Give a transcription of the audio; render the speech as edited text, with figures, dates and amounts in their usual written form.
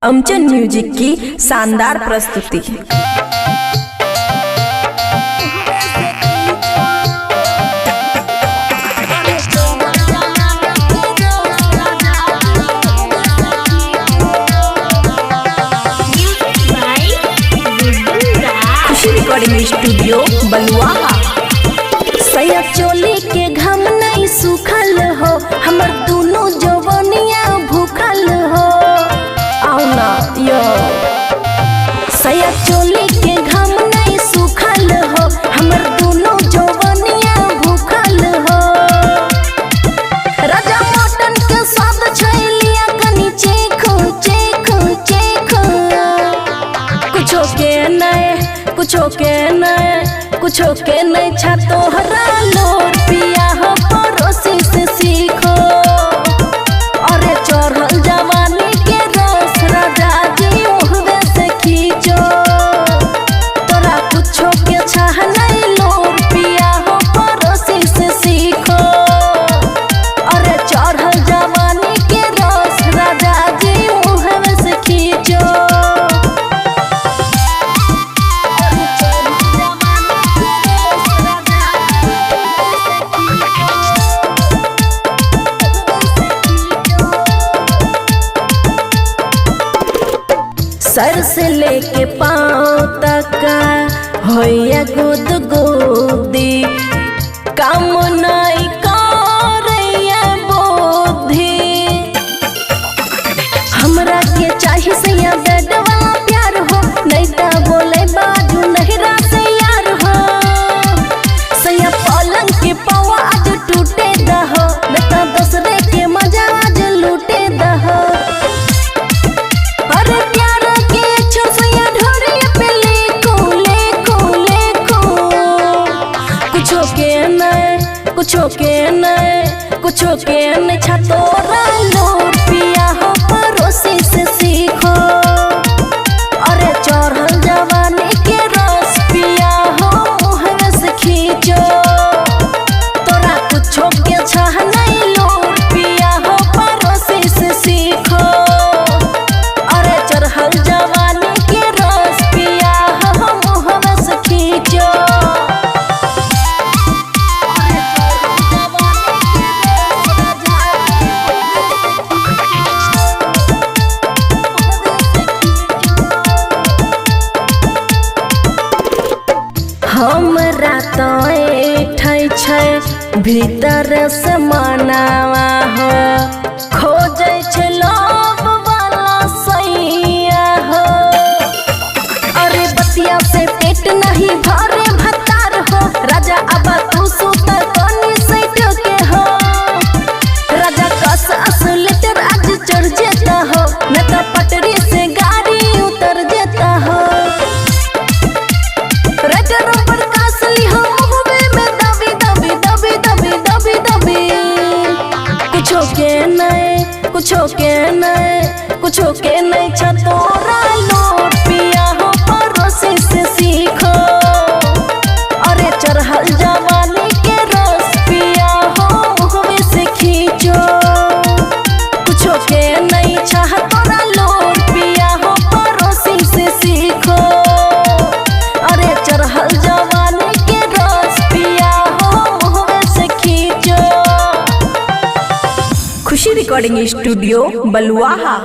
अमचन music की शानदार प्रस्तुति। खुशी रिकॉर्डिंग स्टूडियो बलुआहा। सैया चोली के घम नहीं सुखल हो, हमर दोनों जवनिया भूखल हो। आओ ना यो सैया चोली के घम नहीं सुखल हो, हमर दोनों जवनिया भूखल हो। राजा मटन के स्वाद छैलिया कनी चेखो चेखो चेखो। कुछो के नए कुछो के नए छा तोहरा लोर पिया हो पड़ोसी से सीखो। अरे चढ़ल जवानी के रस राजा जी मुहवे से खींचो। तोरा कुछो के छा नहीं लोर पिया हो पड़ोसी से सीखो। अरे चढ़ल जवानी के रस राजा जी मुहवे से खींचो। सर से लेके पाँव तक होया गुद गुदी, काम नहीं करैया बुद्धि। हमरा के चाही सैया बेड वाला प्यार हो, नहीं ता बोले बाजू नहरा से यार हो। सैया पलंग के पवा आज टूटे दहो, नहीं ता दूसरे के मजा आज लूटे दहो। अरे प्यार के अच्छो सैया ढोरी पे लेको लेको लेको। कुछो के नए छा तोरा लोर पिया हो पड़ोसी से सीखो। अरे चढ़ल जवानी के रस पिया हो मुहवे से खींचो। तोरा कुछो के छा नहीं लोर पिया हो पड़ोसी से सीखो। अरे चढ़ल जवानी के रस पिया हो मुहवे से खींचो। हमरा तो ऐठै छै भीतर से मनावा हो, खोजै छै लोभ वाला सैया हो। अरे बतिया से पेट नहीं भरे भतार हो, राजा अब तू सुतर कोनी सैट के हो। राजा कस असलेटर आज चढ़ जेता हो, न तो पटरी से गाड़ी उतर जेता हो। राजा पर कासली हो मुहबे में दबी दबी दबी दबी दबी दबी। कुछो के नए छा तोरा लोर पिया हो पड़ोसी से सीखो। अरे चढ़ल जवानी के रस पिया हो मुहवे से खींचो। कुछो के नए छा तोरा लोर पिया हो पड़ोसी से सीखो। अरे चढ़ल जवानी के रस पिया हो मुहवे से खींचो। खुशी रिकॉर्डिंग स्टूडियो बलुआहा।